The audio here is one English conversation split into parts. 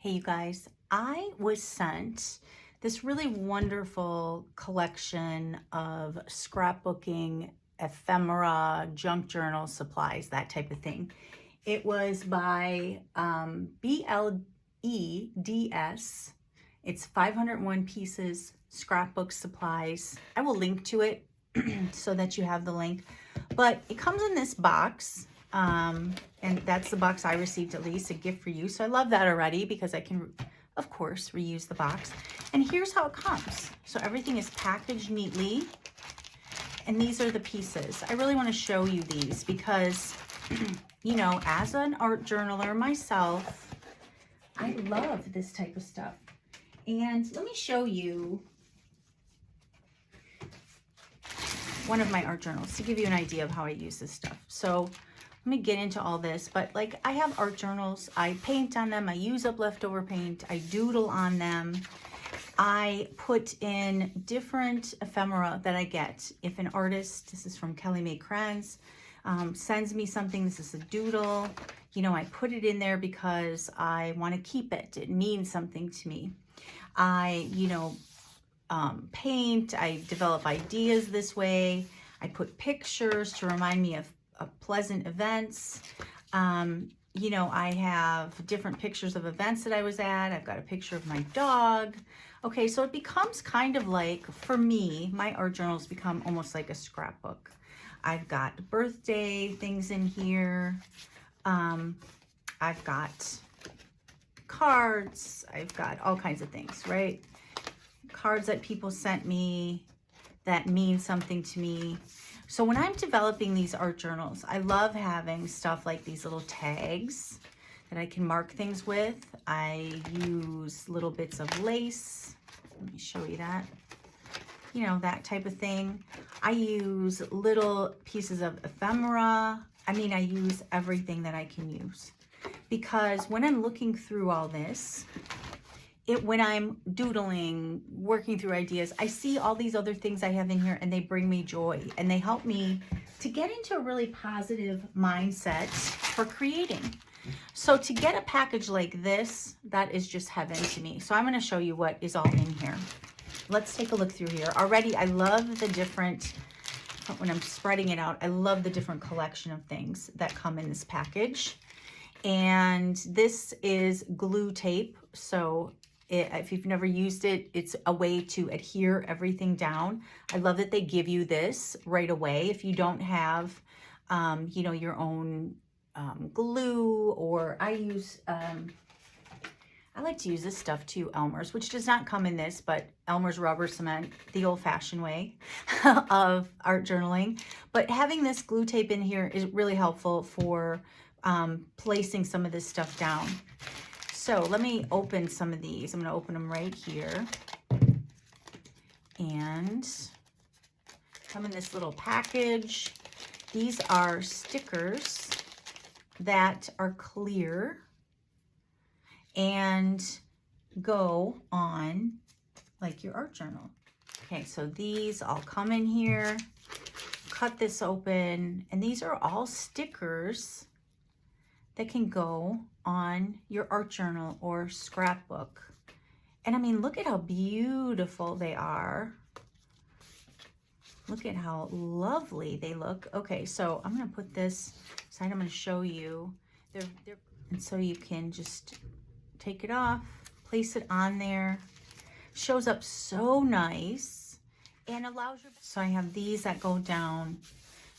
Hey, you guys, I was sent this really wonderful collection of scrapbooking, ephemera, junk journal supplies, that type of thing. It was by BLEDS. It's 501 pieces scrapbook supplies. I will link to it so that you have the link. But it comes in this box. And that's the box I received, at least a gift for you. So I love that already because I can, of course, reuse the box. And here's how it comes. So everything is packaged neatly. And these are the pieces. I really want to show you these because, you know, as an art journaler myself, I love this type of stuff. And let me show you one of my art journals to give you an idea of how I use this stuff. So let me get into all this, but like I have art journals, I paint on them, I use up leftover paint, I doodle on them. I put in different ephemera that I get. If an artist, this is from Kelly Mae Kranz, sends me something, this is a doodle, you know, I put it in there because I want to keep it. It means something to me. I, paint, I develop ideas this way. I put pictures to remind me of pleasant events. I have different pictures of events that I was at. I've got a picture of my dog. Okay, so it becomes kind of like, for me, my art journals become almost like a scrapbook. I've got birthday things in here. I've got cards. I've got all kinds of things, right? Cards that people sent me that mean something to me. So when I'm developing these art journals, I love having stuff like these little tags that I can mark things with. I use little bits of lace. Let me show you that. You know, that type of thing. I use little pieces of ephemera. I mean, I use everything that I can use. Because when I'm looking through all this, when I'm doodling, working through ideas, I see all these other things I have in here and they bring me joy and they help me to get into a really positive mindset for creating. So to get a package like this, that is just heaven to me. So I'm going to show you what is all in here. Let's take a look through here. Already, I love the different, when I'm spreading it out, I love the different collection of things that come in this package. And this is glue tape. So if you've never used it, it's a way to adhere everything down. I love that they give you this right away. If you don't have, your own glue, or I like to use this stuff too, Elmer's, which does not come in this, but Elmer's rubber cement, the old-fashioned way of art journaling. But having this glue tape in here is really helpful for placing some of this stuff down. So let me open some of these. I'm going to open them right here. And come in this little package. These are stickers that are clear and go on like your art journal. Okay, so these all come in here. Cut this open. And these are all stickers that can go on your art journal or scrapbook. And I mean, look at how beautiful they are. Look at how lovely they look. Okay, so I'm going to put this aside. I'm going to show you. And so you can just take it off, place it on there. Shows up so nice and allows you. So I have these that go down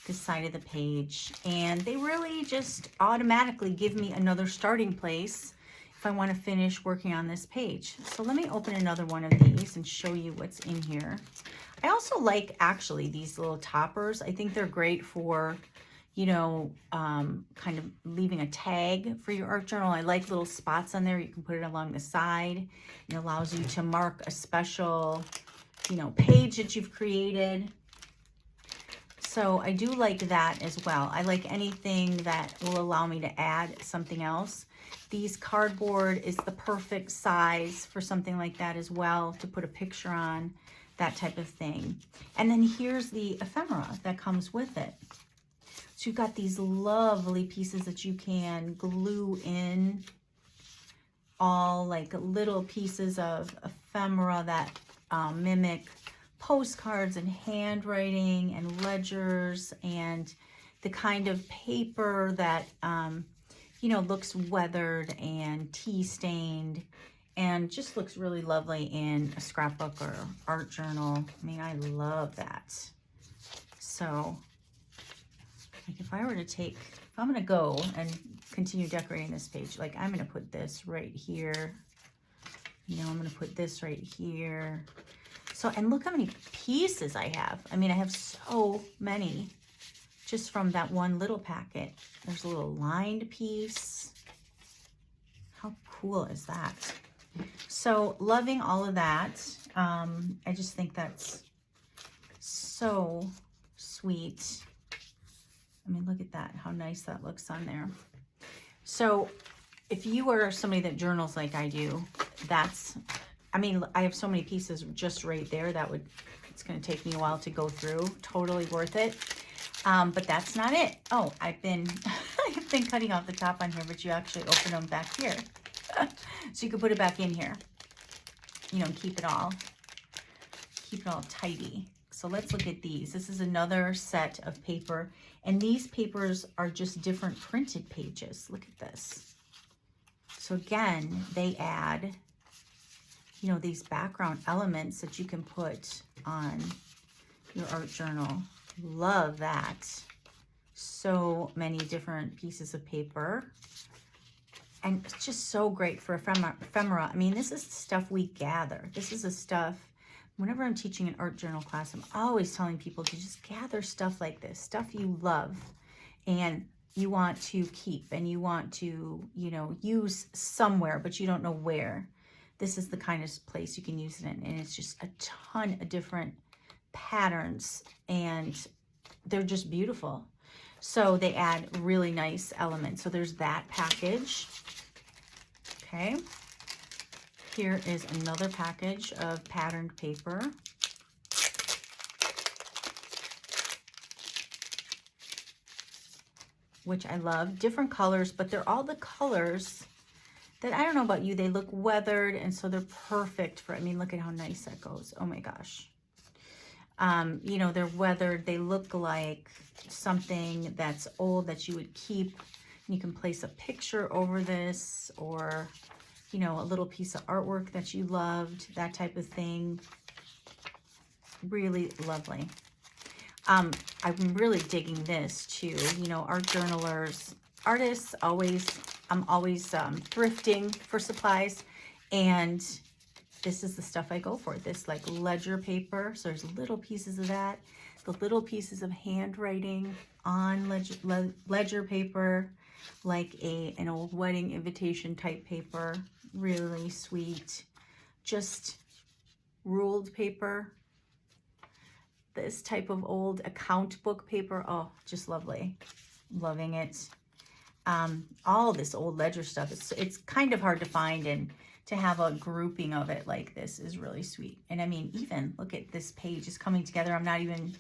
this side of the page, and they really just automatically give me another starting place if I want to finish working on this page. So let me open another one of these and show you what's in here. I also like actually these little toppers. I think they're great for, kind of leaving a tag for your art journal. I like little spots on there. You can put it along the side. It allows you to mark a special, page that you've created. So I do like that as well. I like anything that will allow me to add something else. These cardboard is the perfect size for something like that as well, to put a picture on, that type of thing. And then here's the ephemera that comes with it. So you've got these lovely pieces that you can glue in all like little pieces of ephemera that mimic postcards and handwriting and ledgers, and the kind of paper that, you know, looks weathered and tea stained and just looks really lovely in a scrapbook or art journal. I mean, I love that. So like if I were to take, if I'm going to go and continue decorating this page, like I'm going to put this right here. You know, I'm going to put this right here. So, and look how many pieces I have. I mean, I have so many just from that one little packet. There's a little lined piece. How cool is that? So loving all of that. I just think that's so sweet. I mean, look at that, how nice that looks on there. So if you are somebody that journals like I do, that's, I mean, I have so many pieces just right there that would, it's going to take me a while to go through. Totally worth it. But that's not it. Oh, I've been cutting off the top on here, but you actually open them back here. So you can put it back in here, you know, keep it all tidy. So let's look at these. This is another set of paper, and these papers are just different printed pages. Look at this. So again, they add, you know, these background elements that you can put on your art journal. Love that. So many different pieces of paper. And it's just so great for ephemera. I mean, this is the stuff we gather. This is the stuff, whenever I'm teaching an art journal class, I'm always telling people to just gather stuff like this, stuff you love and you want to keep and you want to, you know, use somewhere, but you don't know where. This is the kind of place you can use it in. And it's just a ton of different patterns and they're just beautiful. So they add really nice elements. So there's that package. Okay. Here is another package of patterned paper. Which I love. Different colors, but they're all the colors that, I don't know about you, they look weathered, and so they're perfect for, I mean, look at how nice that goes. Oh my gosh. You know, they're weathered. They look like something that's old that you would keep. You can place a picture over this, or, you know, a little piece of artwork that you loved, that type of thing. Really lovely. I'm really digging this too. You know, art journalers, artists, I'm always thrifting for supplies, and this is the stuff I go for. This like ledger paper. So there's little pieces of that, the little pieces of handwriting on ledger paper, like an old wedding invitation type paper. Really sweet. Just ruled paper. This type of old account book paper. Oh, just lovely. Loving it. All this old ledger stuff. It's kind of hard to find, and to have a grouping of it like this is really sweet. And I mean, even look at this page is coming together. I'm not even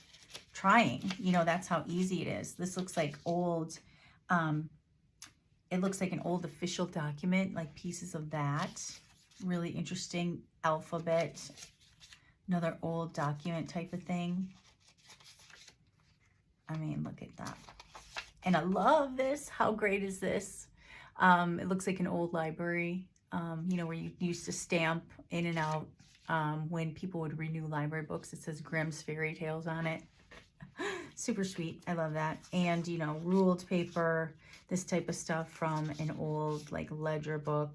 trying, you know, that's how easy it is. This looks like old, it looks like an old official document, like pieces of that. Really interesting alphabet, another old document type of thing. I mean, look at that. And I love this. How great is this? It looks like an old library, you know, where you used to stamp in and out when people would renew library books. It says Grimm's Fairy Tales on it. Super sweet. I love that. And, you know, ruled paper, this type of stuff from an old like ledger book,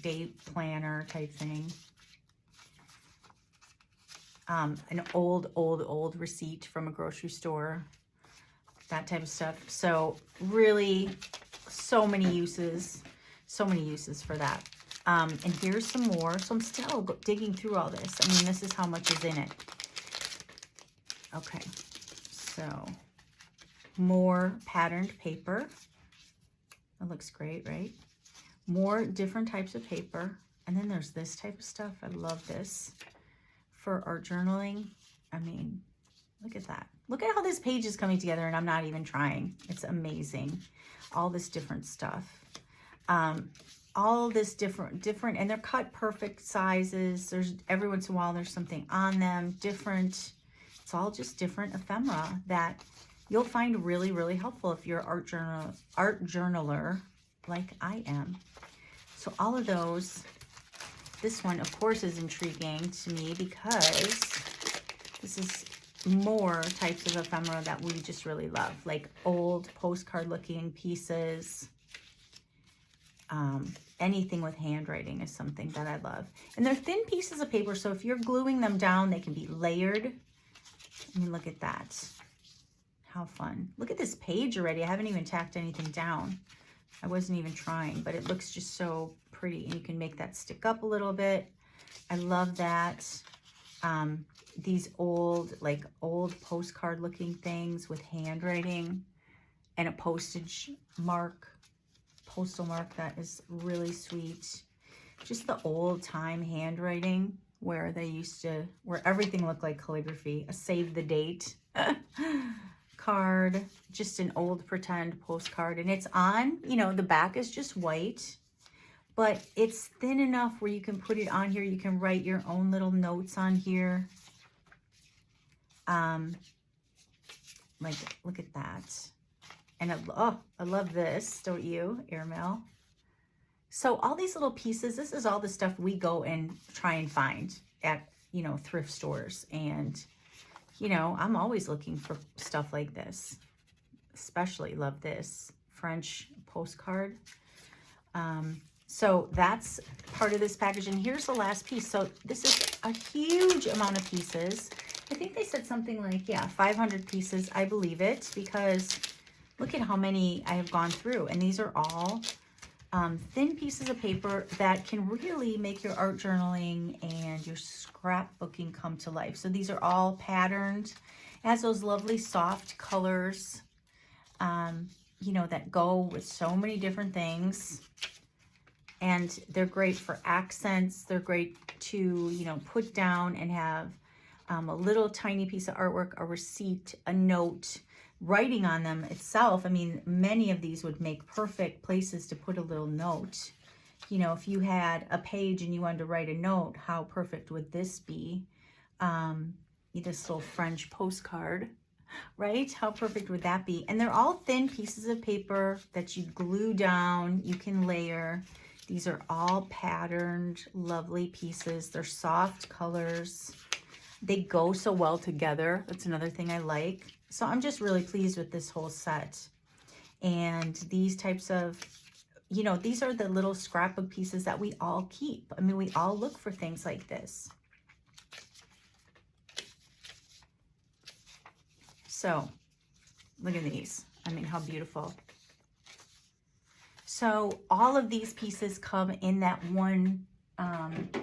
date planner type thing. An old receipt from a grocery store, that type of stuff. So really so many uses for that. And here's some more. So I'm still digging through all this. I mean, this is how much is in it. Okay, so more patterned paper. That looks great, right? More different types of paper. And then there's this type of stuff. I love this for art journaling. I mean, look at that. Look at how this page is coming together, and I'm not even trying. It's amazing. All this different stuff. all this different, and they're cut perfect sizes. There's every once in a while there's something on them different. It's all just different ephemera that you'll find really, really helpful if you're an art journaler like I am. So all of those, this one of course is intriguing to me because this is more types of ephemera that we just really love, like old postcard looking pieces. Anything with handwriting is something that I love. And they're thin pieces of paper, so if you're gluing them down, they can be layered. I mean, look at that. How fun. Look at this page already. I haven't even tacked anything down. I wasn't even trying, but it looks just so pretty. And you can make that stick up a little bit. I love that. These old postcard looking things with handwriting and a postal mark that is really sweet. Just the old time handwriting where everything looked like calligraphy. A save the date card, just an old pretend postcard, and it's on, the back is just white, but it's thin enough where you can put it on here. You can write your own little notes on here. Like, look at that. And I love this, don't you? Airmail. So all these little pieces, this is all the stuff we go and try and find at, thrift stores. And, I'm always looking for stuff like this. Especially love this French postcard. So that's part of this package. And here's the last piece. So this is a huge amount of pieces. I think they said something like, 500 pieces. I believe it, because look at how many I have gone through. And these are all thin pieces of paper that can really make your art journaling and your scrapbooking come to life. So these are all patterned. It has those lovely soft colors, that go with so many different things. And they're great for accents. They're great to, put down and have a little tiny piece of artwork, a receipt, a note, writing on them itself. I mean, many of these would make perfect places to put a little note. If you had a page and you wanted to write a note, how perfect would this be? This little French postcard, right? How perfect would that be? And they're all thin pieces of paper that you glue down. You can layer. These are all patterned, lovely pieces. They're soft colors. They go so well together. That's another thing I like. So I'm just really pleased with this whole set. And these types of, these are the little scrapbook pieces that we all keep. I mean, we all look for things like this. So look at these. I mean, how beautiful. So all of these pieces come in that one,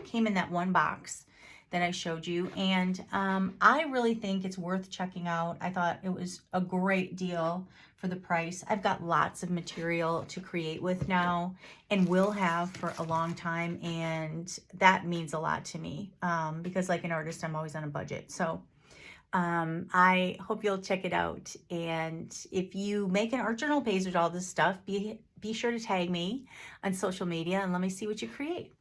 came in that one box that I showed you. And I really think it's worth checking out. I thought it was a great deal for the price. I've got lots of material to create with now and will have for a long time. And that means a lot to me because like an artist, I'm always on a budget. So I hope you'll check it out. And if you make an art journal page with all this stuff, be sure to tag me on social media and let me see what you create.